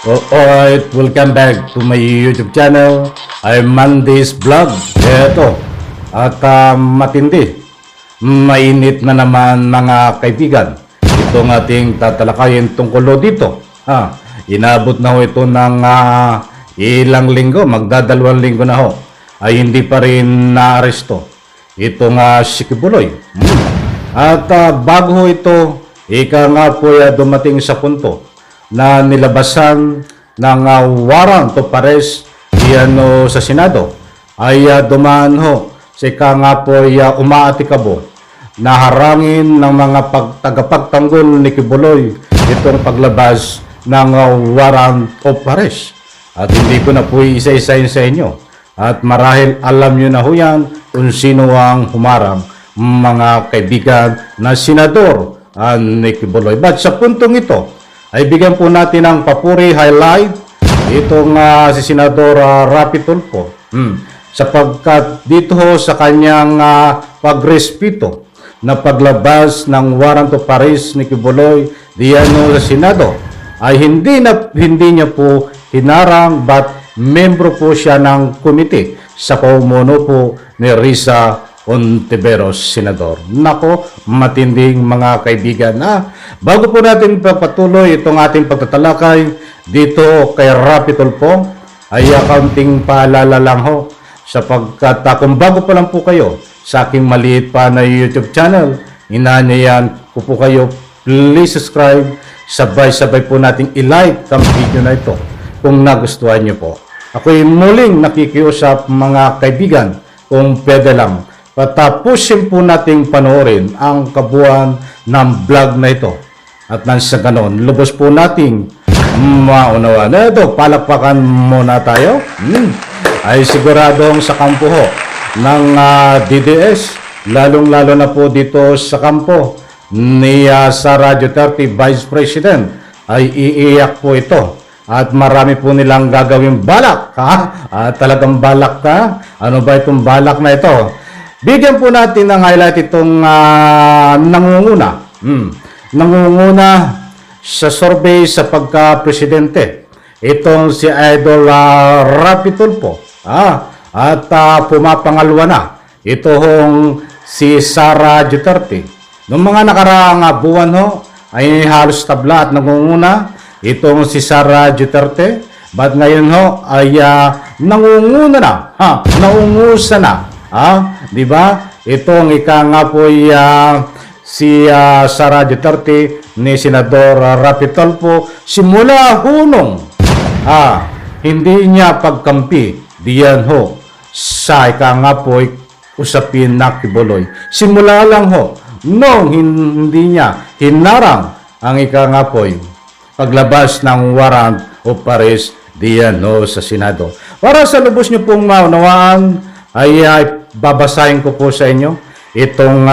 Alright, welcome back to my YouTube channel. I'm Mandy's Vlog. Eto, at matindi, mainit na naman mga kaibigan. Itong ating tatalakayin tungkol dito. Inabot na ho ito ng ilang linggo, magdadalawang linggo na ho, ay hindi pa rin naaresto itong si Kibuloy. At bago ho ito, ika nga po dumating sa punto na nilabasan ng warrant of arrest sa Senado, ay dumaan ho sa ika nga po umaatikabo na harangin ng mga tagapagtanggol ni Kibuloy itong paglabas ng warrant of arrest. At hindi ko na po isa-isahin sa inyo, at marahil alam nyo na ho yan kung sino ang humarang, mga kaibigan, na senador ni Kibuloy. But sa puntong ito ay bigyan po natin ng papuri highlight itong si Senador Rapi Tulfo, sapagkat dito ho sa kanyang pagrespeto na paglabas ng warrant of arrest ni Kibuloy sa Senado ay hindi niya po hinarang, but membro po siya ng komite sa pamumuno po ni Risa Ontiveros, Senador. Nako, matinding mga kaibigan. Bago po natin papatuloy itong ating pagtatalakay dito kay Rapi Tulfo, ay kaunting paalala lang ho, sapagkat kung bago pa lang po kayo sa aking maliit pa na YouTube channel, inaanyayan ko po kayo, please subscribe, sabay-sabay po nating i-like ang video na ito kung nagustuhan nyo po. Ako'y muling nakikiusap mga kaibigan, kung pwede lang, patapusin po nating panoorin ang kabuuan ng vlog na ito. At nang sa ganon, lubos po nating maunawaan. Ito, palakpakan muna tayo. Ay siguradong sa kampo ho ng DDS, lalong-lalo na po dito sa kampo ni Sara Duterte, Vice President, ay iiyak po ito. At marami po nilang gagawing balak. Talagang balak ka? Ano ba itong balak na ito? Bigyan po natin ng highlight itong nangunguna. Nangunguna sa survey sa pagka-presidente. Itong si Idol Rapi Tulfo. At pumapangalwa na itong si Sara Duterte. Noong mga nakaraang buwan ho, ay halos tabla at nangunguna itong si Sara Duterte. But ngayon ho ay nangunguna na, naungusa na. Di ba? Itong ika nga po si Sara Duterte ni Senador Rapi Tulfo, simula hunong hindi niya pagkampi diyan ho sa ika nga po usapin na Kibuloy. Simula lang ho nung hindi niya hinarang ang ika nga po paglabas ng warrant of arrest diyan ho sa Senado. Para sa lubos niyo pong maunawaan, ay babasahin ko po sa inyo itong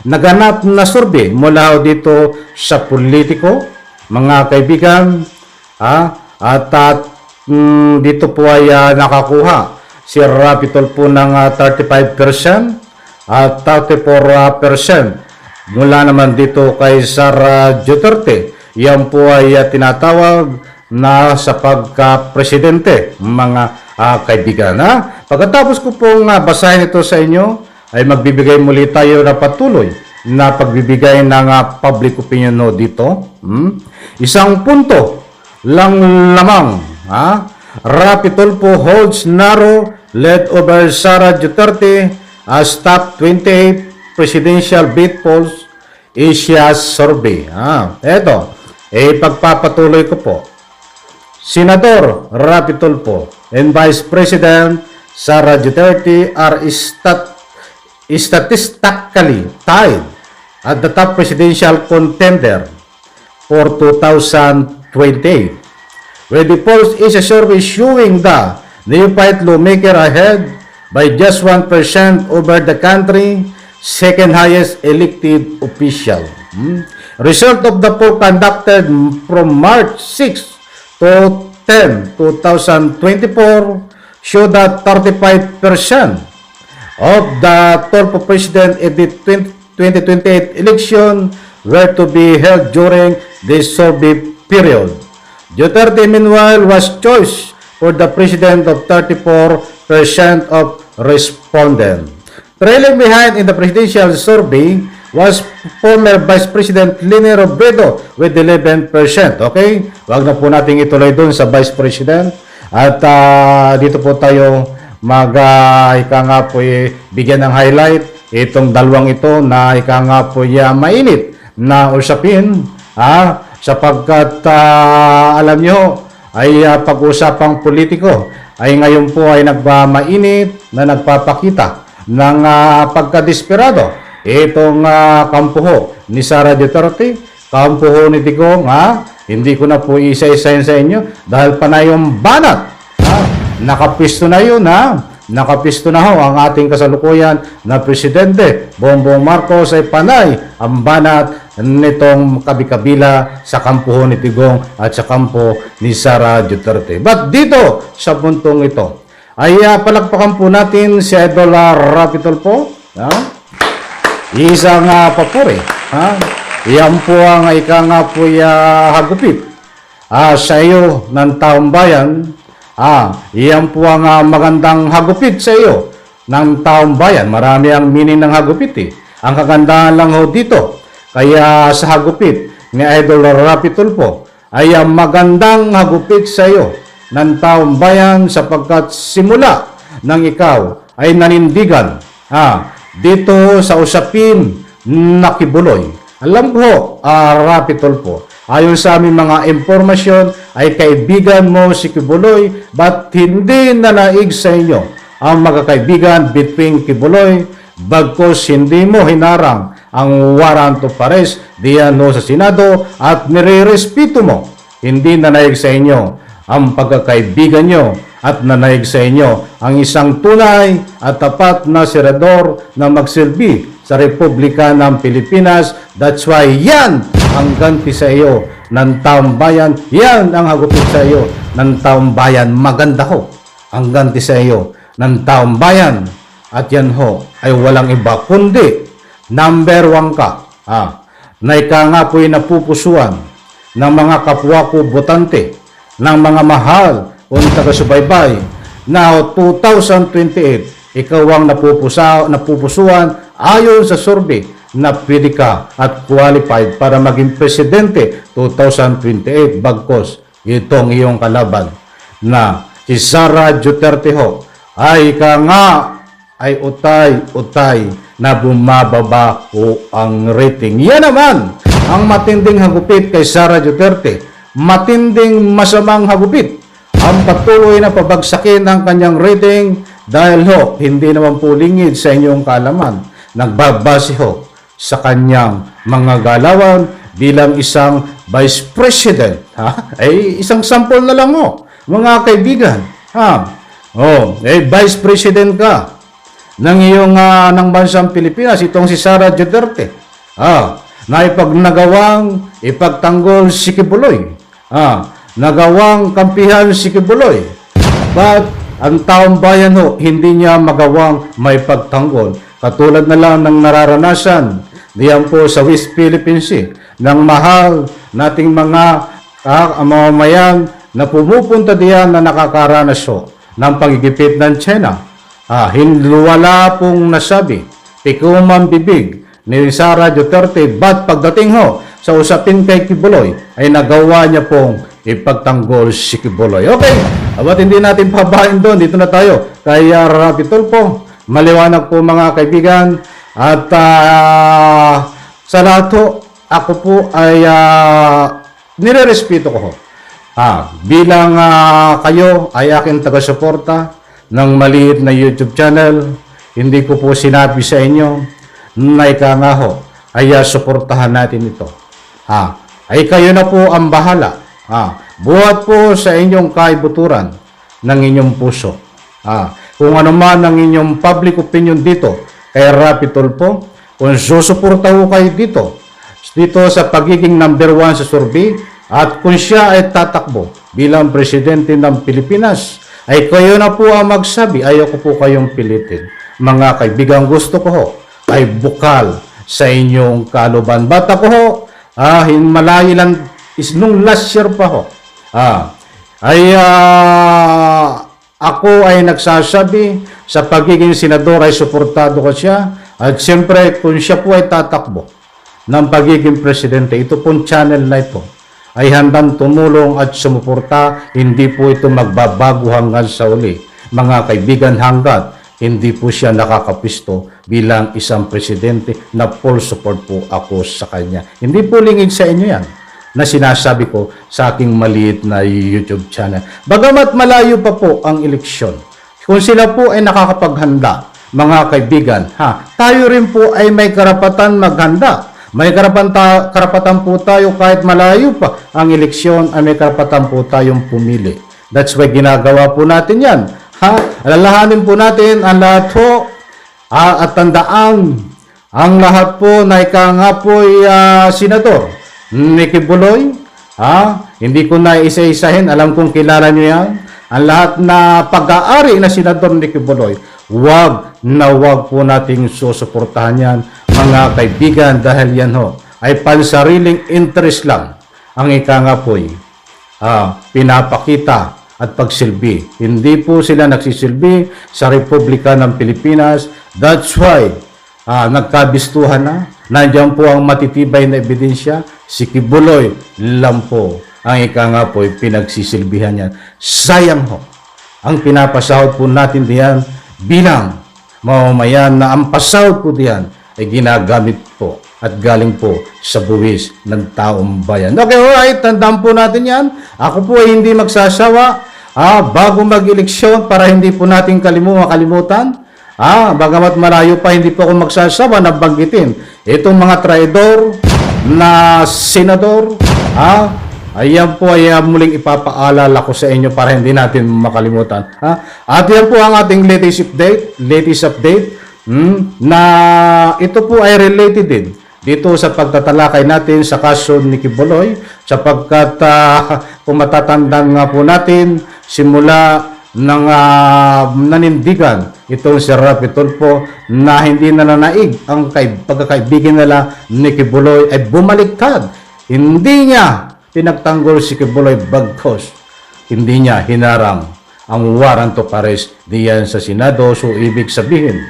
naganap na survey mula dito sa politiko, mga kaibigan. At dito po ay nakakuha si Rapi Tulfo ng 35% at 34% mula naman dito kay Sara Duterte. Yan po ay tinatawag na sa pagka-presidente, mga kaibigan. Pagkatapos ko pong basahin ito sa inyo, ay magbibigay muli tayo na patuloy na pagbibigay ng public opinion dito. Isang punto lang lamang. Rapi Tulfo holds narrow lead over Sara Duterte as top 28 presidential beat polls Asia survey. Eto, pagpapatuloy ko po. Senador Rapi Tulfo and Vice President Sara Duterte are statistically tied at the top presidential contender for 2028. Where the polls is a survey showing the neophyte lawmaker ahead by just 1% over the country second highest elected official. Result of the poll conducted from March 6 to 10, 2024 show that 35% of the Tulfo president in the 2028 election were to be held during this survey period. Duterte, meanwhile, was choice for the president of 34% of respondents. Trailing behind in the presidential survey was former Vice President Leni Robredo with 11%. Okay? Wag na po natin ituloy doon sa Vice President. At dito po tayo ika nga po bigyan ng highlight itong dalawang ito na ika nga po mainit na usapin. Sapagkat alam nyo ay pag-usapang politiko ay ngayon po ay nagmamainit na nagpapakita ng pagkadesperado. Itong kampuho ni Sara Duterte, kampuho ni Digong, hindi ko na po isa-isayin sa inyo dahil panay yung banat. Nakapisto na yun, nakapisto na ho ang ating kasalukuyan na Presidente Bongbong Marcos ay panay ang banat nitong kabikabila sa kampuho ni Digong at sa kampo ni Sara Duterte. But dito sa puntong ito ay palakpakan po natin si Idol Rapi Tulfo. Isang papuri. Iyan po ang ika nga po hagupit sa iyo ng taong bayan. Iyan po ang magandang hagupit sa iyo ng taong bayan. Marami ang meaning ng hagupit Ang kagandahan lang ho dito. Kaya sa hagupit ni Idol Rapi Tulfo ay magandang hagupit sa iyo ng taong bayan sapagkat simula ng ikaw ay nanindigan dito sa usapin na Kibuloy. Alam ko, Rapi Tulfo, ayon sa aming mga impormasyon ay kaibigan mo si Kibuloy but hindi nanaig sa inyo ang magkakaibigan between Kibuloy bagkos hindi mo hinarang ang warrant of arrest diyan sa Senado at nirerespeto mo. Hindi nanaig sa inyo ang pagkakaibigan nyo at nanaig sa inyo ang isang tunay at tapat na senador na magsilbi sa Republika ng Pilipinas. That's why yan ang ganti sa iyo ng taong bayan. Yan ang hagupit sa iyo ng taong bayan. Maganda ho ang ganti sa iyo ng taong bayan. At yan ho ay walang iba kundi number 1 ka. Na ika nga po'y napupusuan ng mga kapwa ko botante, ng mga mahal o taga-subaybay na 2028 ikaw ang napupusuan ayon sa survey na pwede ka at qualified para maging presidente 2028 bagkos itong iyong kalaban na si Sara Duterte ho ay ika nga ay utay na bumababa o ang rating. Yan naman ang matinding hagupit kay Sara Duterte. Matinding masamang hagupit ang patuloy na pabagsakin ang kanyang rating dahil ho, hindi naman po lingid sa inyong kaalaman. Nagbabase ho sa kanyang mga galawan bilang isang Vice President. Ay isang sample na lang ho, mga kaibigan. Vice President ka ng iyong ng bansang Pilipinas, itong si Sara Duterte. Na ipagnagawang ipagtanggol si Kibuloy. Nagawang kampihan si Kibuloy. But ang taong bayan ho, hindi niya magawang may pagtanggol. Katulad na lang ng nararanasan diyan po sa West Philippine Sea ng mahal nating mga mamamayan na pumupunta diyan na nakakaranas ho ng pagigipit ng China. Wala pong nasabi, pikumang bibig ni Sara Duterte, but pagdating ho sa usapin kay Kibuloy ay nagawa niya pong ipagtanggol si Kibuloy. Okay, abat hindi natin pabahin doon. Dito na tayo kay Rapi Tulfo. Maliwanag po mga kaibigan. At sa lahat ho, ako po ay nirerespeto ko ho. Bilang kayo ay aking taga-suporta ng maliit na YouTube channel, hindi ko po sinabi sa inyo na ika nga ho, ay suportahan natin ito. Ay kayo na po ang bahala. Buhat po sa inyong kaibuturan ng inyong puso. Kung ano man ang inyong public opinion dito kay Rapi Tulfo, kung susuporta ho kayo dito sa pagiging number 1 sa survey, at kung siya ay tatakbo bilang presidente ng Pilipinas, ay kayo na po ang magsabi. Ayoko po kayong pilitin. Mga kaibigan, gusto ko ho ay bukal sa inyong kaluban. Bata ko ho, malayo lang is nung last year pa ho. Ako ay nagsasabi sa pagiging senador ay suportado ko siya at siyempre kung siya po ay tatakbo ng pagiging presidente, ito pong channel na ito ay handang tumulong at sumuporta. Hindi po ito magbabago hanggang sa uli, mga kaibigan, hanggat hindi po siya nakakapisto bilang isang presidente na full support po ako sa kanya. Hindi po lingid sa inyo yan na sinasabi ko sa aking maliit na YouTube channel. Bagamat malayo pa po ang eleksyon, kung sila po ay nakakapaghanda, mga kaibigan, tayo rin po ay may karapatan maghanda. May karapatan po tayo kahit malayo pa ang eleksyon, ay may karapatan po tayong pumili. That's why ginagawa po natin yan. Alalahanin po natin ang lahat po at tandaan ang lahat po na nga po ay senador Nicky Buloy. Hindi ko na isa-isahin, alam kong kilala niyo yan. Ang lahat na pag-aari na senador Nicky Buloy, wag po nating susuportahan yan, mga kaibigan, dahil yan ay pansariling interest lang ang nga po pinapakita at pagsilbi. Hindi po sila nagsisilbi sa Republika ng Pilipinas. That's why nagkabistuhan na. Nandiyan po ang matitibay na ebidensya. Si Kibuloy lang po ang nga po pinagsisilbihan yan. Sayang ang pinapasahod po natin diyan bilang mamamayan na ang pasahod po diyan ay ginagamit po at galing po sa buwis ng taong bayan. Okay, alright, tandaan po natin yan. Ako po ay hindi magsasawa bago mag-eleksyon para hindi po natin makalimutan. Bagamat malayo pa, hindi po ako magsasawa na banggitin itong mga traidor na senador. Ayan po ay muling ipapaalala ko sa inyo para hindi natin makalimutan. At yan po ang ating latest update na ito po ay related din dito sa pagtatalakay natin sa kaso ni Kibuloy, sapagkat kung matatandaan nga po natin, simula ng nanindigan itong si Rapi Tulfo na hindi nananaig ang pagkakaibigan nila ni Kibuloy ay bumaliktad. Hindi niya pinagtanggol si Kibuloy, bagkos hindi niya hinarang ang warrant of arrest diyan sa Senado. So ibig sabihin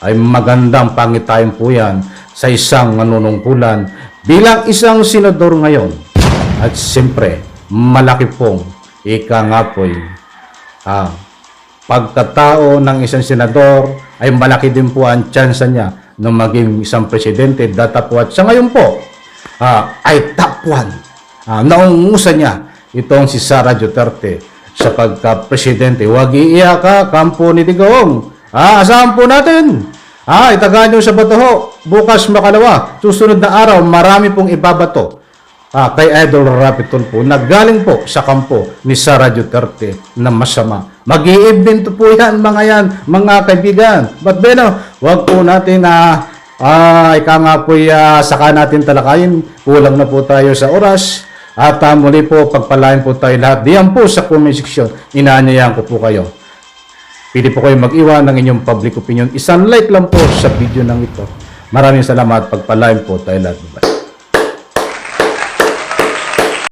ay magandang pangitayan po yan sa isang nanunungkulan bilang isang senador ngayon. At siyempre malaki pong nga po'y pagkatao ng isang senador ay malaki din po ang tsansa niya na maging isang presidente. Datapwat sa ngayon po ay top 1. Naungusan niya itong si Sara Duterte sa pagka-presidente. Huwag iiyak kampo ni Digong. Asahan po natin. Itagaan nyo sa bato bukas makalawa. Susunod na araw, marami pong ibabato kay Idol Rapi Tulfo na galing po sa kampo ni Sara Duterte na masama. Mag-i-event po yan, mga kaibigan. But wag po natin saka natin talakayin. Kulang na po tayo sa oras. At muli po, pagpalain po tayo lahat. Diyan po sa comment section, inaanyayahan ko po kayo. Pili po kayo mag-iwan ng inyong public opinion. Isang like lang po sa video ng ito. Maraming salamat. Pagpalain po tayo lahat.